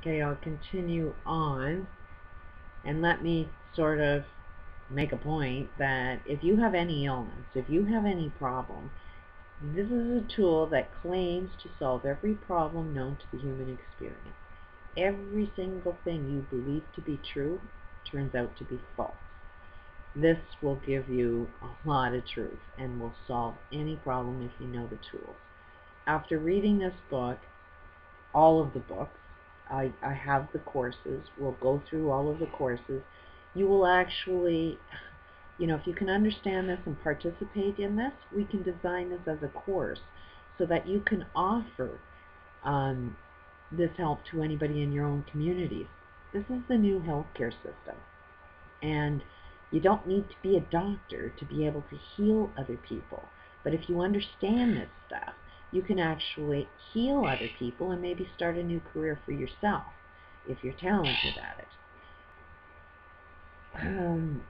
Okay, I'll continue on, and let me sort of make a point that if you have any illness, if you have any problem, this is a tool that claims to solve every problem known to the human experience. Every single thing you believe to be true turns out to be false. This will give you a lot of truth and will solve any problem if you know the tools. After reading this book, all of the books, I have the courses. We'll go through all of the courses. You will actually, if you can understand this and participate in this, we can design this as a course so that you can offer this help to anybody in your own communities. This is the new healthcare system, and you don't need to be a doctor to be able to heal other people. But if you understand this stuff, you can actually heal other people and maybe start a new career for yourself if you're talented at it.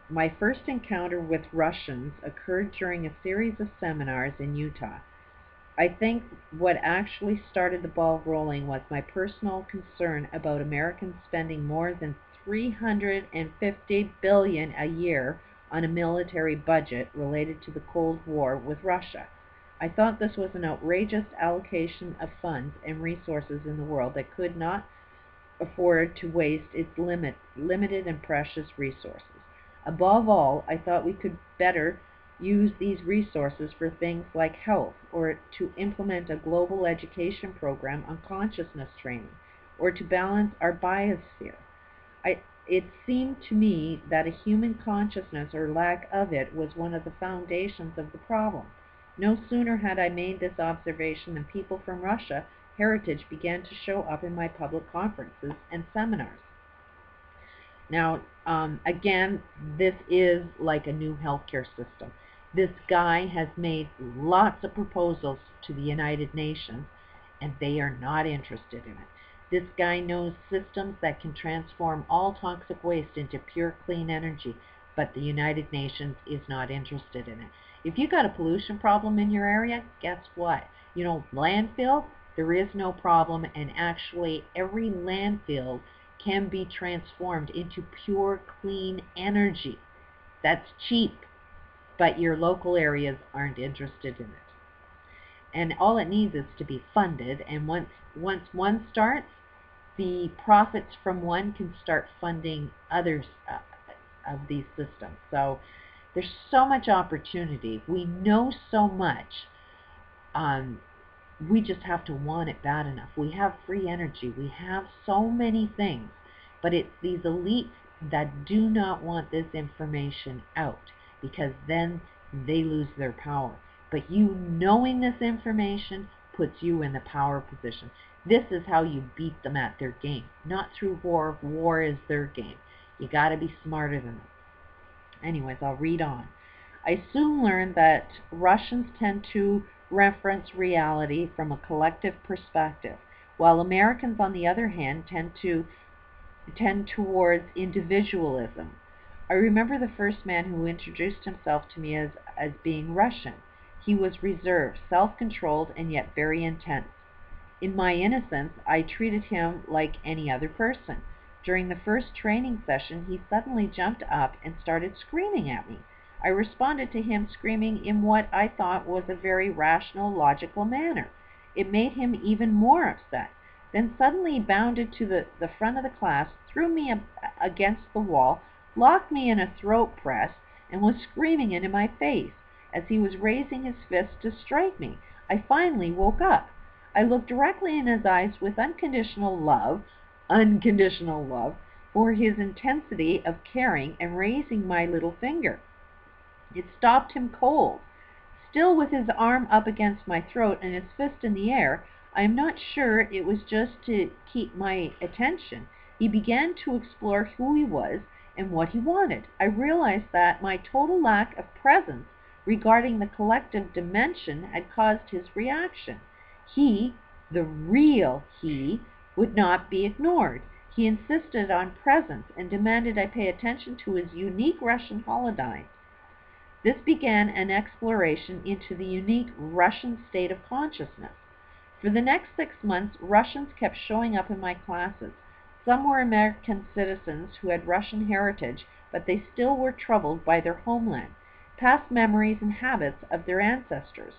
My first encounter with Russians occurred during a series of seminars in Utah. I think what actually started the ball rolling was my personal concern about Americans spending more than $350 billion a year on a military budget related to the Cold War with Russia. I thought this was an outrageous allocation of funds and resources in the world that could not afford to waste its limited and precious resources. Above all, I thought we could better use these resources for things like health, or to implement a global education program on consciousness training, or to balance our biosphere. It seemed to me that a human consciousness, or lack of it, was one of the foundations of the problem. No sooner had I made this observation than people from Russia heritage began to show up in my public conferences and seminars. Now, again, this is like a new healthcare system. This guy has made lots of proposals to the United Nations, and they are not interested in it. This guy knows systems that can transform all toxic waste into pure, clean energy, but the United Nations is not interested in it. If you got a pollution problem in your area, guess what? Landfill, there is no problem, and actually every landfill can be transformed into pure, clean energy. That's cheap, but your local areas aren't interested in it. And all it needs is to be funded, and once one starts, the profits from one can start funding others of these systems. So there's so much opportunity. We know so much. We just have to want it bad enough. We have free energy. We have so many things. But it's these elites that do not want this information out, because then they lose their power. But you knowing this information puts you in the power position. This is how you beat them at their game. Not through war. War is their game. You got to be smarter than them. Anyways, I'll read on. I soon learned that Russians tend to reference reality from a collective perspective, while Americans, on the other hand, tend towards individualism. I remember the first man who introduced himself to me as being Russian. He was reserved, self-controlled, and yet very intense. In my innocence, I treated him like any other person. During the first training session, he suddenly jumped up and started screaming at me. I responded to him screaming in what I thought was a very rational, logical manner. It made him even more upset. Then suddenly he bounded to the front of the class, threw me against the wall, locked me in a throat press, and was screaming into my face as he was raising his fist to strike me. I finally woke up. I looked directly in his eyes with unconditional love for his intensity of caring, and raising my little finger. It stopped him cold. Still with his arm up against my throat and his fist in the air, I am not sure it was just to keep my attention. He began to explore who he was and what he wanted. I realized that my total lack of presence regarding the collective dimension had caused his reaction. He, the real he, would not be ignored. He insisted on presence and demanded I pay attention to his unique Russian holodyne. This began an exploration into the unique Russian state of consciousness. For the next 6 months, Russians kept showing up in my classes. Some were American citizens who had Russian heritage, but they still were troubled by their homeland, past memories and habits of their ancestors.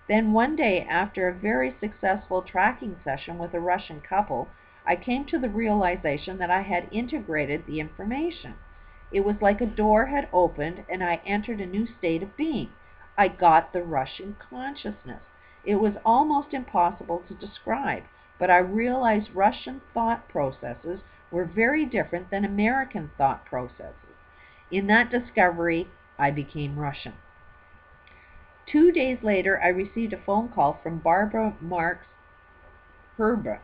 Then one day, after a very successful tracking session with a Russian couple, I came to the realization that I had integrated the information. It was like a door had opened and I entered a new state of being. I got the Russian consciousness. It was almost impossible to describe, but I realized Russian thought processes were very different than American thought processes. In that discovery, I became Russian. 2 days later, I received a phone call from Barbara Marx Herbert.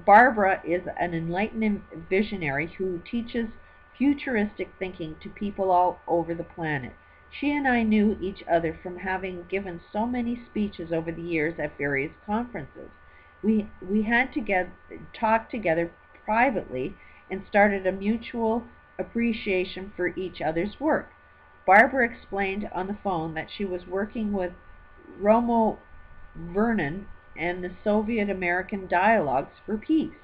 Barbara is an enlightened visionary who teaches futuristic thinking to people all over the planet. She and I knew each other from having given so many speeches over the years at various conferences. We had talked together privately and started a mutual appreciation for each other's work. Barbara explained on the phone that she was working with Romo Vernon and the Soviet-American Dialogues for Peace.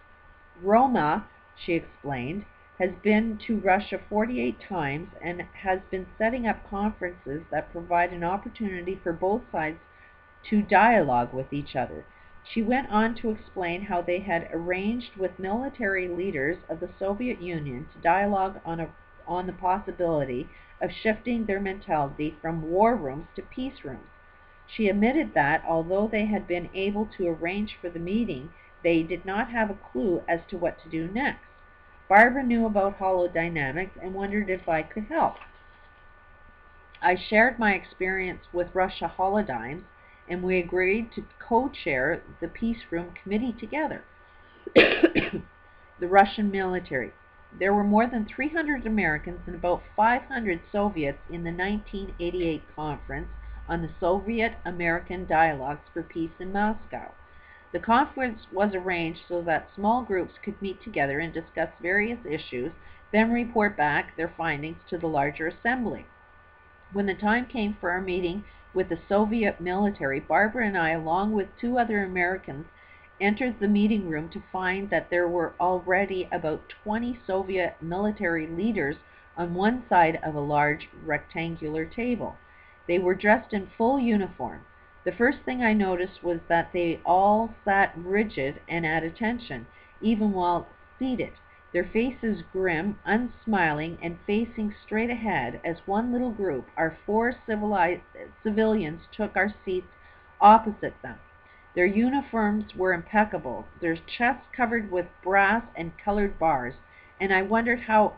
Roma, she explained, has been to Russia 48 times and has been setting up conferences that provide an opportunity for both sides to dialogue with each other. She went on to explain how they had arranged with military leaders of the Soviet Union to dialogue on the possibility of shifting their mentality from war rooms to peace rooms. She admitted that, although they had been able to arrange for the meeting, they did not have a clue as to what to do next. Barbara knew about holodynamics and wondered if I could help. I shared my experience with Russia Holodynes, and we agreed to co-chair the Peace Room Committee together. The Russian military. There were more than 300 Americans and about 500 Soviets in the 1988 conference on the Soviet-American Dialogues for Peace in Moscow. The conference was arranged so that small groups could meet together and discuss various issues, then report back their findings to the larger assembly. When the time came for our meeting with the Soviet military, Barbara and I, along with 2 other Americans, entered the meeting room to find that there were already about 20 Soviet military leaders on one side of a large rectangular table. They were dressed in full uniform. The first thing I noticed was that they all sat rigid and at attention, even while seated, their faces grim, unsmiling, and facing straight ahead as one little group, our 4 civilians, took our seats opposite them. Their uniforms were impeccable, their chests covered with brass and colored bars, and I wondered how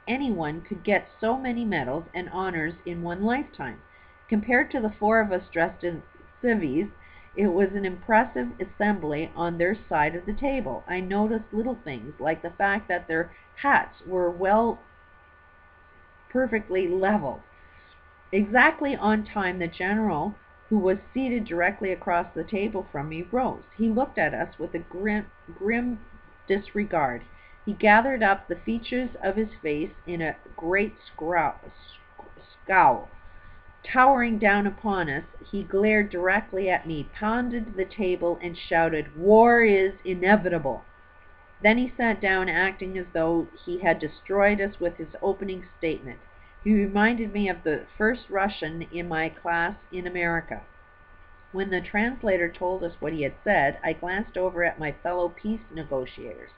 anyone could get so many medals and honors in one lifetime. Compared to the 4 of us dressed in civvies, it was an impressive assembly on their side of the table. I noticed little things, like the fact that their hats were perfectly level. Exactly on time, the general, who was seated directly across the table from me, rose. He looked at us with a grim disregard. He gathered up the features of his face in a great scowl. Towering down upon us, he glared directly at me, pounded the table, and shouted, "War is inevitable." Then he sat down, acting as though he had destroyed us with his opening statement. He reminded me of the first Russian in my class in America. When the translator told us what he had said, I glanced over at my fellow peace negotiators.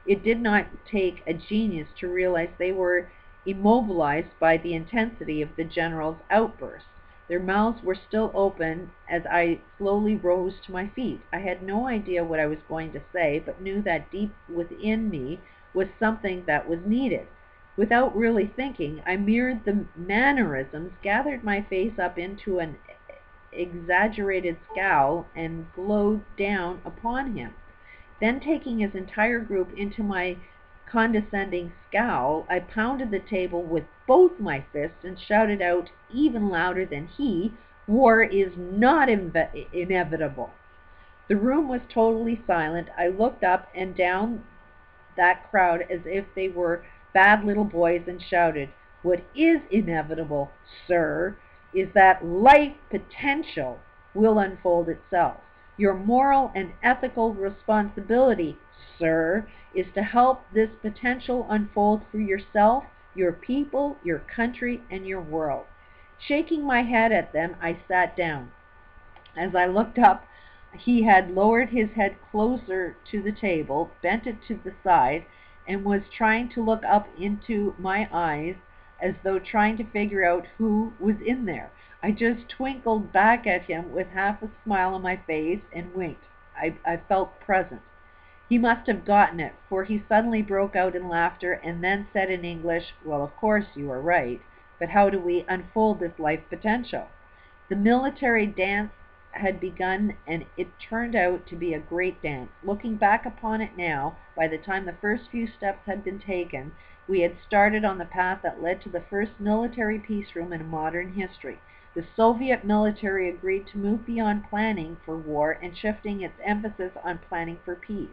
It did not take a genius to realize they were immobilized by the intensity of the general's outburst. Their mouths were still open as I slowly rose to my feet. I had no idea what I was going to say, but knew that deep within me was something that was needed. Without really thinking, I mirrored the mannerisms, gathered my face up into an exaggerated scowl, and glowed down upon him. Then, taking his entire group into my condescending scowl, I pounded the table with both my fists and shouted out, even louder than he, "War is not inevitable." The room was totally silent. I looked up and down that crowd as if they were bad little boys and shouted, "What is inevitable, sir, is that life potential will unfold itself. Your moral and ethical responsibility, sir, is to help this potential unfold for yourself, your people, your country, and your world. Shaking my head at them, I sat down. As I looked up, he had lowered his head closer to the table, bent it to the side, and was trying to look up into my eyes as though trying to figure out who was in there. I just twinkled back at him with half a smile on my face and winked. I felt present. He must have gotten it, for he suddenly broke out in laughter and then said in English, "Well, of course you are right, but how do we unfold this life potential?" The military dance had begun, and it turned out to be a great dance. Looking back upon it now, by the time the first few steps had been taken, we had started on the path that led to the first military peace room in modern history. The Soviet military agreed to move beyond planning for war and shifting its emphasis on planning for peace.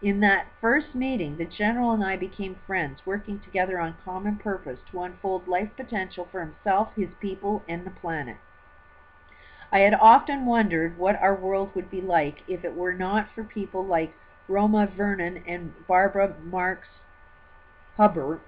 In that first meeting, the general and I became friends, working together on common purpose to unfold life potential for himself, his people, and the planet. I had often wondered what our world would be like if it were not for people like Roma Vernon and Barbara Marx Hubbard.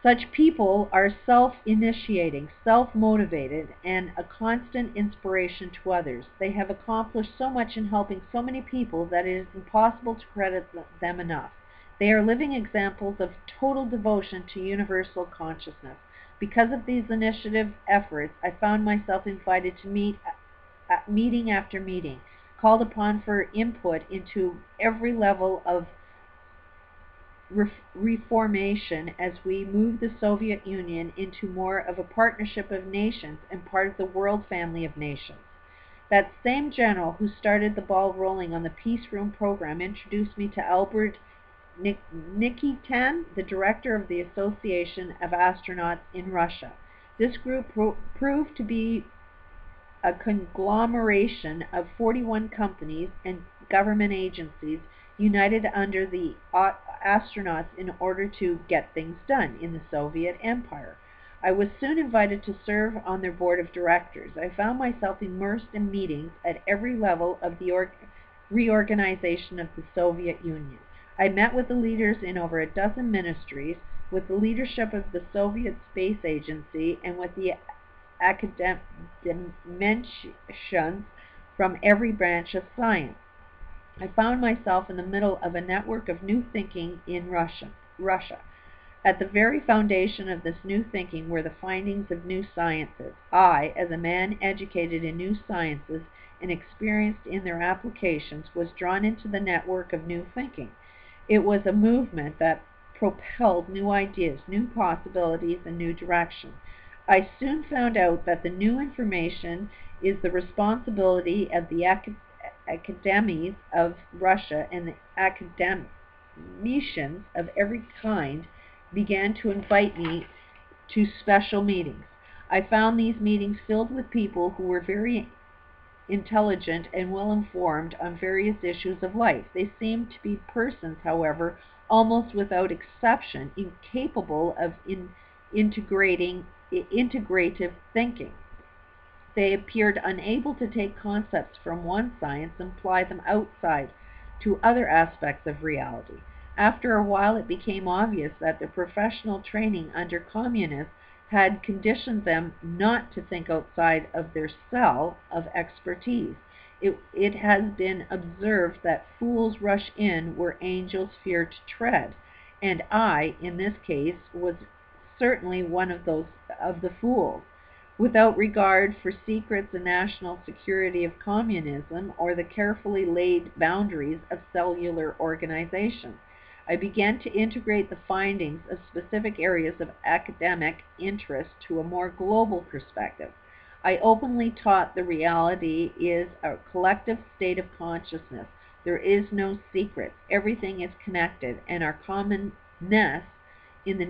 Such people are self-initiating, self-motivated, and a constant inspiration to others. They have accomplished so much in helping so many people that it is impossible to credit them enough. They are living examples of total devotion to universal consciousness. Because of these initiative efforts, I found myself invited to meeting after meeting, called upon for input into every level of reformation as we moved the Soviet Union into more of a partnership of nations and part of the world family of nations. That same general who started the ball rolling on the Peace Room program introduced me to Albert Nikitin, the director of the Association of Astronauts in Russia. This group proved to be a conglomeration of 41 companies and government agencies united under the astronauts in order to get things done in the Soviet Empire. I was soon invited to serve on their board of directors. I found myself immersed in meetings at every level of the reorganization of the Soviet Union. I met with the leaders in over a dozen ministries, with the leadership of the Soviet Space Agency, and with the academicians from every branch of science. I found myself in the middle of a network of new thinking in Russia. At the very foundation of this new thinking were the findings of new sciences. I, as a man educated in new sciences and experienced in their applications, was drawn into the network of new thinking. It was a movement that propelled new ideas, new possibilities, and new direction. I soon found out that the new information is the responsibility of the academies of Russia, and the academicians of every kind began to invite me to special meetings. I found these meetings filled with people who were very intelligent and well informed on various issues of life. They seemed to be persons, however, almost without exception, incapable of integrative thinking. They appeared unable to take concepts from one science and apply them outside to other aspects of reality. After a while, it became obvious that their professional training under communists had conditioned them not to think outside of their cell of expertise. It has been observed that fools rush in where angels fear to tread, and I, in this case, was certainly one of the fools. Without regard for secrets and national security of communism or the carefully laid boundaries of cellular organization, I began to integrate the findings of specific areas of academic interest to a more global perspective. I openly taught the reality is a collective state of consciousness. There is no secret. Everything is connected, and our commonness in the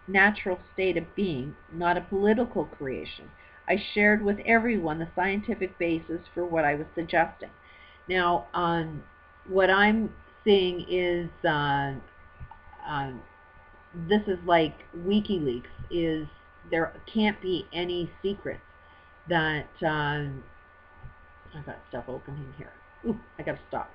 natural state of being, not a political creation. I shared with everyone the scientific basis for what I was suggesting. Now, what I'm seeing is, this is like WikiLeaks, is there can't be any secrets that, I've got stuff opening here. Ooh, I gotta stop.